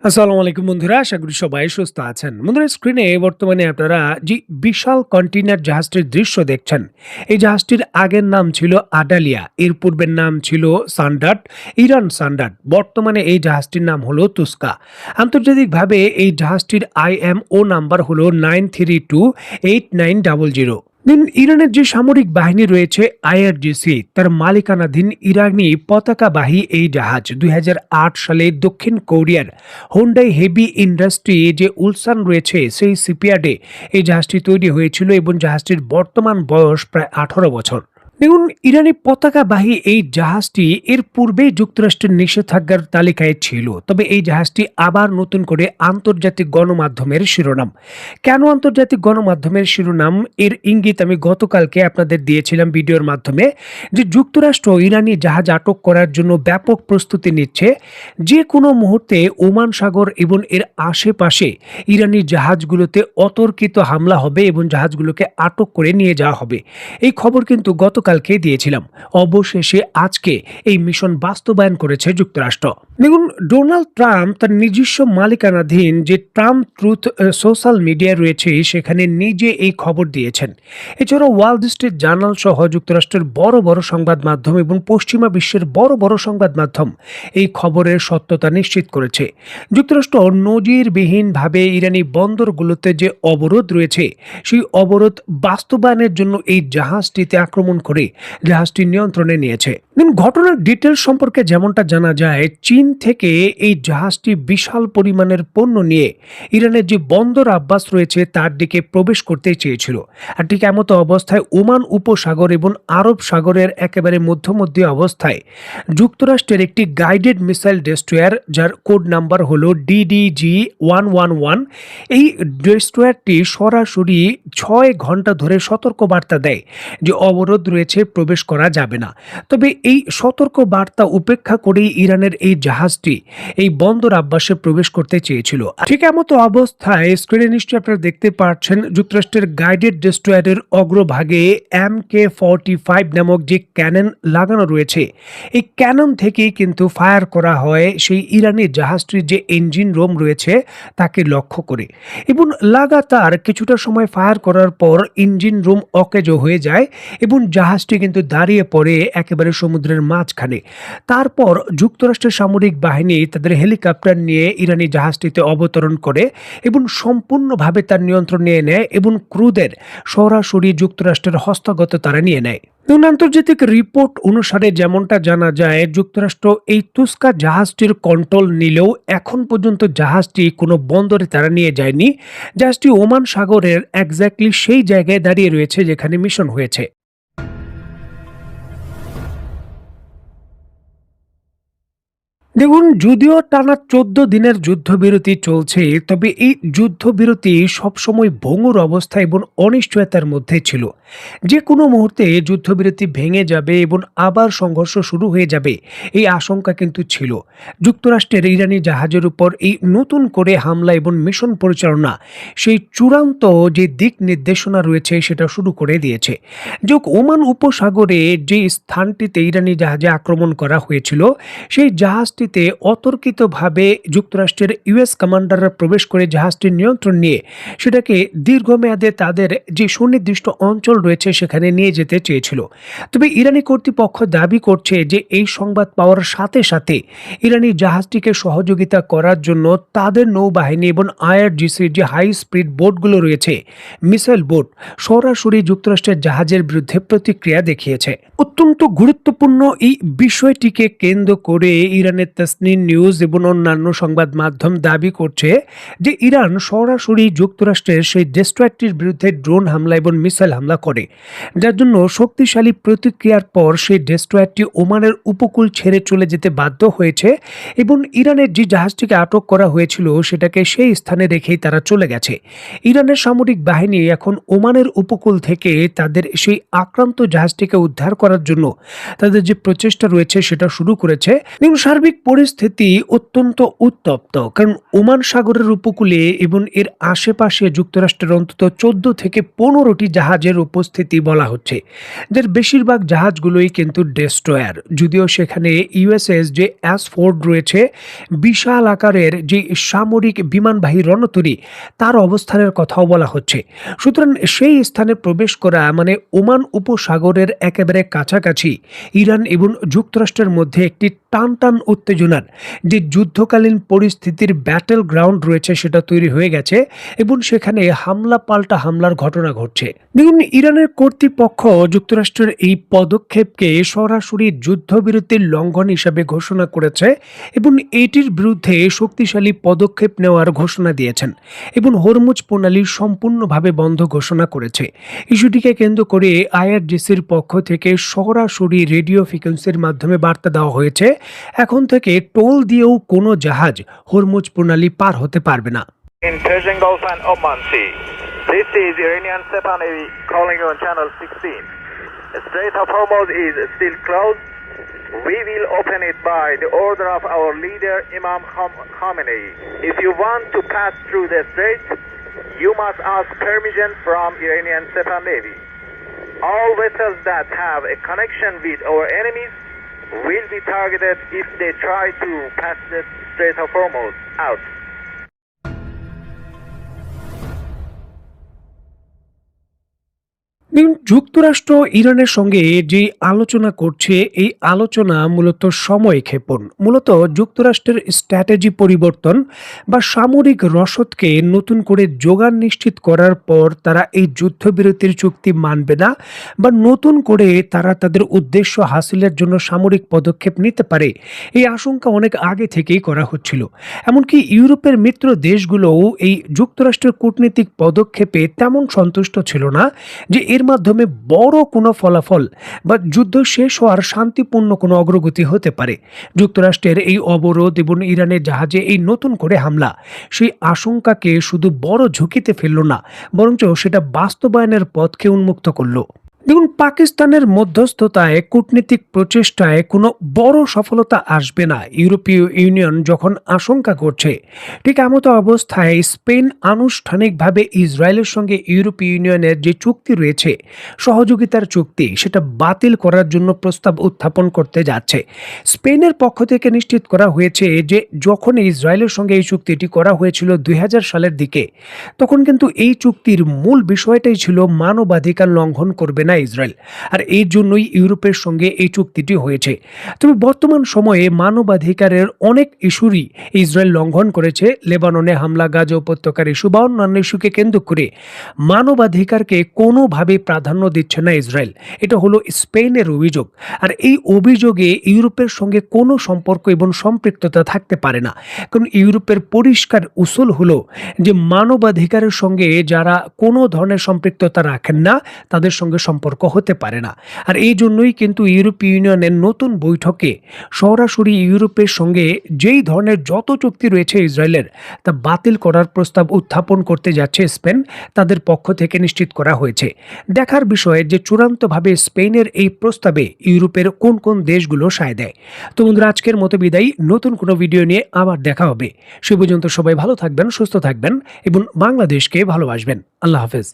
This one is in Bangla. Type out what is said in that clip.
আসসালামু আলাইকুম বন্ধুরা, আশা করি সবাই সুস্থ আছেন। বন্ধুরা, স্ক্রিনে বর্তমানে আপনারা যে বিশাল কন্টেইনার জাহাজটির দৃশ্য দেখছেন, এই জাহাজটির আগের নাম ছিল আডালিয়া, এর পূর্বের নাম ছিল সানডার্ট, ইরান সানডার্ট। বর্তমানে এই জাহাজটির নাম হলো তুস্কা। আন্তর্জাতিকভাবে এই জাহাজটির IMO নাম্বার হলো 9328900। ইরানের যে সামরিক বাহিনী রয়েছে IRGC, তার মালিকানাধীন ইরানি পতাকাবাহী এই জাহাজ 2008 সালে দক্ষিণ কোরিয়ার হোন্ডাই হেভি ইন্ডাস্ট্রি যে উলসান রয়েছে সেই শিপইয়ার্ডে এই জাহাজটি তৈরি হয়েছিল এবং জাহাজটির বর্তমান বয়স প্রায় 18 বছর। দেখুন, ইরানি পতাকাবাহী এই জাহাজটি এর পূর্বেই যুক্তরাষ্ট্রের নিষেধাজ্ঞার তালিকায় ছিল, তবে এই জাহাজটি আবার নতুন করে আন্তর্জাতিক গণমাধ্যমের শিরোনাম। কেন আন্তর্জাতিক গণমাধ্যমের শিরোনাম, এর ইঙ্গিত আমি গতকালকে আপনাদের দিয়েছিলাম ভিডিওর মাধ্যমে, যে যুক্তরাষ্ট্র ইরানি জাহাজ আটক করার জন্য ব্যাপক প্রস্তুতি নিচ্ছে। যে কোনো মুহূর্তে ওমান সাগর এবং এর আশেপাশে ইরানি জাহাজগুলোতে অতর্কিত হামলা হবে এবং জাহাজগুলোকে আটক করে নিয়ে যাওয়া হবে। এই খবর কিন্তু গতকালকে দিয়েছিলাম। অবশেষে আজকে এই মিশন বাস্তবায়ন করেছে যুক্তরাষ্ট্র। দেখুন, ডোনাল্ড ট্রাম্প তার নিজস্ব মালিকানাধীন যে ট্রাম্প ট্রুথ সোশ্যাল মিডিয়া রয়েছে সেখানে নিজে এই খবর দিয়েছেন। এছাড়াও ওয়াল স্ট্রিট জার্নাল সহ যুক্তরাষ্ট্রের বড় বড় সংবাদ মাধ্যম এবং পশ্চিমা বিশ্বের বড় বড় সংবাদ মাধ্যম এই খবরের সত্যতা নিশ্চিত করেছে। যুক্তরাষ্ট্র নজিরবিহীনভাবে ইরানি বন্দরগুলোতে যে অবরোধ রয়েছে সেই অবরোধ বাস্তবায়নের জন্য এই জাহাজটিতে আক্রমণ করে জাহাজটি নিয়ন্ত্রণে নিয়েছে। ঘটনার ডিটেলস সম্পর্কে যেমনটা জানা যায়, চীন থেকে এই জাহাজটি বিশাল পরিমাণের পণ্য নিয়ে ইরানের যে বন্দর আব্বাস রয়েছে তার দিকে প্রবেশ করতে চেয়েছিল। আর ঠিক এমতো অবস্থায় ওমান উপসাগর এবং আরব সাগরের একেবারে মধ্যমধ্যে অবস্থায় যুক্তরাষ্ট্রের একটি গাইডেড মিসাইল ডেস্ট্রয়ার, যার কোড নাম্বার হলো DDG-111, এই ডেস্ট্রয়ারটি সরাসরি 6 ঘন্টা ধরে সতর্ক বার্তা দেয় যে অবরোধ রয়েছে, প্রবেশ করা যাবে না। তবে এই সতর্ক বার্তা উপেক্ষা করেই ইরানের এই জাহাজটি এই বন্দর আব্বাসে প্রবেশ করতে চেয়েছিল। ঠিক এমতো অবস্থায় স্ক্রিনে নিশ্চয়ই আপনারা দেখতে পাচ্ছেন যুক্তরাষ্ট্রের গাইডেড ডেস্ট্রয়ারের অগ্রভাগে MK-45 নামক যে ক্যানন লাগানো রয়েছে, এই ক্যানন থেকেই কিন্তু ফায়ার করা হয় সেই ইরানি জাহাজটির যে ইঞ্জিন রুম রয়েছে তাকে লক্ষ্য করে, এবং লাগাতার কিছুটা সময় ফায়ার করার পর ইঞ্জিন রুম অকেজো হয়ে যায় এবং জাহাজটি কিন্তু দাঁড়িয়ে পড়ে একেবারে সমুদ্রের মাঝখানে। তারপর যুক্তরাষ্ট্রের সামরিক বাহিনী তাদের হেলিকপ্টার নিয়ে ইরানি জাহাজটিতে অবতরণ করে এবং সম্পূর্ণভাবে তার নিয়ন্ত্রণ নিয়ে নেয় এবং ক্রুদের সরাসরি যুক্তরাষ্ট্রের হস্তগত তারা নিয়ে নেয়। আন্তর্জাতিক রিপোর্ট অনুসারে যেমনটা জানা যায়, যুক্তরাষ্ট্র এই তুস্কা জাহাজটির কন্ট্রোল নিলেও এখন পর্যন্ত জাহাজটি কোনো বন্দরে তারা নিয়ে যায়নি। জাহাজটি ওমান সাগরের এক্স্যাক্টলি সেই জায়গায় দাঁড়িয়ে রয়েছে যেখানে মিশন হয়েছে। দেখুন, যদিও টানা 14 দিনের যুদ্ধবিরতি চলছে, তবে এই যুদ্ধবিরতি সবসময় ভঙ্গুর অবস্থা এবং অনিশ্চয়তার মধ্যে ছিল। যে কোনো মুহূর্তে যুদ্ধবিরতি ভেঙে যাবে এবং আবার সংঘর্ষ শুরু হয়ে যাবে, এই আশঙ্কা কিন্তু ছিল। যুক্তরাষ্ট্রের ইরানি জাহাজের উপর এই নতুন করে হামলা এবং মিশন পরিচালনা সেই চূড়ান্ত যে দিক নির্দেশনা রয়েছে সেটা শুরু করে দিয়েছে। ওমান উপসাগরে যে স্থানটিতে ইরানি জাহাজে আক্রমণ করা হয়েছিল, সেই জাহাজটিতে অতর্কিতভাবে যুক্তরাষ্ট্রের US কমান্ডাররা প্রবেশ করে জাহাজটির নিয়ন্ত্রণ নিয়ে সেটাকে দীর্ঘমেয়াদে তাদের যে সুনির্দিষ্ট অঞ্চল রয়েছে সেখানে নিয়ে যেতে চেয়েছিল। তবে ইরানি কর্তৃপক্ষ দাবি করছে যে এই সংবাদ পাওয়ার সাথে সাথে ইরানি জাহাজটিকে সহযোগিতা করার জন্য তাদের নৌবাহিনী এবং IRGCর যে হাই স্পিড বোটগুলো রয়েছে, মিসাইল বোট, সরাসরি যুক্তরাষ্ট্রের জাহাজের বিরুদ্ধে প্রতিক্রিয়া দেখিয়েছে। অত্যন্ত গুরুত্বপূর্ণ এই বিষয়টিকে কেন্দ্র করে ইরানের তাসনিম নিউজ এবং অন্যান্য সংবাদ মাধ্যম দাবি করছে যে ইরান সরাসরি যুক্তরাষ্ট্রের সেই ডেস্ট্রয়ারটির বিরুদ্ধে ড্রোন হামলা এবং মিসাইল হামলা করে, যার জন্য শক্তিশালী প্রতিক্রিয়ার পর সেই ডেস্ট্রয়ারটি ওমানের উপকূল ছেড়ে চলে যেতে বাধ্য হয়েছে এবং ইরানের যে জাহাজটিকে আটক করা হয়েছিল সেটাকে সেই স্থানে রেখেই তারা চলে গেছে। ইরানের সামরিক বাহিনী এখন ওমানের উপকূল থেকে তাদের সেই আক্রান্ত জাহাজটিকে উদ্ধার করার জন্য তাদের যে প্রচেষ্টা রয়েছে সেটা শুরু করেছে। সার্বিক পরিস্থিতি অত্যন্ত উত্তপ্ত, কারণ ওমান সাগরের উপকূলে এবং এর আশেপাশে যুক্তরাষ্ট্রের অন্তত 14 থেকে 15টি জাহাজের উপস্থিতি বলা হচ্ছে, যার বেশিরভাগ জাহাজগুলোই কিন্তু ডেস্ট্রয়ার। যদিও সেখানে ইউএসএস যে অ্যাসফোর্ড রয়েছে, বিশাল আকারের যে সামরিক বিমানবাহী রণতরী, তার অবস্থানের কথাও বলা হচ্ছে। সুতরাং সেই স্থানে প্রবেশ করা মানে ওমান উপসাগরের একেবারে কাছাকাছি ইরান এবং যুক্তরাষ্ট্রের মধ্যে একটি টানটান উত্তেজনার যে যুদ্ধকালীন পরিস্থিতির ব্যাটেল গ্রাউন্ড রয়েছে সেটা তৈরি হয়ে গেছে, এবং সেখানে হামলা পাল্টা হামলার ঘটনা ঘটছে। দেখুন, ইরানের কর্তৃপক্ষ যুক্তরাষ্ট্রের এই পদক্ষেপকে সরাসরি যুদ্ধবিরতির লঙ্ঘন হিসাবে ঘোষণা করেছে এবং এটির বিরুদ্ধে শক্তিশালী পদক্ষেপ নেওয়ার ঘোষণা দিয়েছেন এবং হরমুজ প্রণালী সম্পূর্ণভাবে বন্ধ ঘোষণা করেছে। ইস্যুটিকে কেন্দ্র করে আইআরজিসির পক্ষ থেকে সরাসরি রেডিও ফ্রিকোয়েন্সির মাধ্যমে বার্তা দেওয়া হয়েছে, এখন থেকে টোল দিয়েও কোনো জাহাজ হরমুজ প্রণালী পার হতে পারবে না। In Persian Gulf and Oman Sea. This is Iranian Sepa Navy calling you on channel 16. The Strait of Hormuz is still closed. We will open it by the order of our leader Imam Khamenei. If you want to pass through the strait, you must ask permission from Iranian Sepa Navy. All vessels that have a connection with our enemies will be targeted if they try to pass the Strait of Hormuz out. যুক্তরাষ্ট্র ইরানের সঙ্গে যে আলোচনা করছে, এই আলোচনা মূলত সময় ক্ষেপণ। মূলত যুক্তরাষ্ট্রের স্ট্র্যাটেজি পরিবর্তন বা সামরিক রসদকে নতুন করে যোগান নিশ্চিত করার পর তারা এই যুদ্ধবিরতির চুক্তি মানবে না, বা নতুন করে তারা তাদের উদ্দেশ্য হাসিলের জন্য সামরিক পদক্ষেপ নিতে পারে, এই আশঙ্কা অনেক আগে থেকেই করা হচ্ছিল। এমনকি ইউরোপের মিত্র দেশগুলোও এই যুক্তরাষ্ট্রের কূটনীতিক পদক্ষেপে তেমন সন্তুষ্ট ছিল না যে এর মাধ্যমে বড় কোনো ফলাফল বা যুদ্ধ শেষ হওয়ার শান্তিপূর্ণ কোনো অগ্রগতি হতে পারে। যুক্তরাষ্ট্রের এই অবরোধ এবং ইরানের জাহাজে এই নতুন করে হামলা সেই আশঙ্কাকে শুধু বড় ঝুঁকিতে ফেলল না, বরঞ্চ সেটা বাস্তবায়নের পথকে উন্মুক্ত করল। দেখুন, পাকিস্তানের মধ্যস্থতায় কূটনীতিক প্রচেষ্টায় কোনো বড় সফলতা আসবে না ইউরোপীয় ইউনিয়ন যখন আশঙ্কা করছে। ঠিক এমতো অবস্থায় স্পেন আনুষ্ঠানিকভাবে ইসরায়েলের সঙ্গে ইউরোপীয় ইউনিয়নের যে চুক্তি রয়েছে, সহযোগিতার চুক্তি, সেটা বাতিল করার জন্য প্রস্তাব উত্থাপন করতে যাচ্ছে। স্পেনের পক্ষ থেকে নিশ্চিত করা হয়েছে যে যখন ইসরায়েলের সঙ্গে এই চুক্তিটি করা হয়েছিল 2000 সালের দিকে, তখন কিন্তু এই চুক্তির মূল বিষয়টাই ছিল মানবাধিকার লঙ্ঘন করবে না ইসরায়েল, আর এই জন্যই ইউরোপের সঙ্গে এই চুক্তিটি হয়েছে। তবে বর্তমান সময়ে মানবাধিকারের অনেক ইস্যুরই ইসরায়েল লঙ্ঘন করেছে। লেবাননে হামলা, গাজা উপত্যকার ইস্যু বা অন্যান্য ইস্যুকে কেন্দ্র করে মানবাধিকারকে কোনোভাবে প্রাধান্য দিচ্ছে না ইসরায়েল। এটা হলো স্পেনের অভিযোগ, আর এই অভিযোগে ইউরোপের সঙ্গে কোনো সম্পর্ক এবং সম্পৃক্ততা থাকতে পারে না, কারণ ইউরোপের পরিষ্কার উসুল হলো যে মানবাধিকারের সঙ্গে যারা কোনো ধরনের সম্পৃক্ততা রাখেন না তাদের সঙ্গে সম্পর্ক হতে পারে না। আর এই জন্যই কিন্তু ইউরোপীয় ইউনিয়নের নতুন বৈঠকে সরাসরি ইউরোপের সঙ্গে যেই ধরনের যত চুক্তি রয়েছে ইসরায়েলের, তা বাতিল করার প্রস্তাব উত্থাপন করতে যাচ্ছে স্পেন, তাদের পক্ষ থেকে নিশ্চিত করা হয়েছে। দেখার বিষয়ে যে চূড়ান্তভাবে স্পেনের এই প্রস্তাবে ইউরোপের কোন কোন দেশগুলো সায় দেয়। তো বন্ধুরা, আজকের মতো বিদায়। নতুন কোনো ভিডিও নিয়ে আবার দেখা হবে। সে পর্যন্ত সবাই ভালো থাকবেন, সুস্থ থাকবেন এবং বাংলাদেশকে ভালোবাসবেন। আল্লাহ হাফেজ।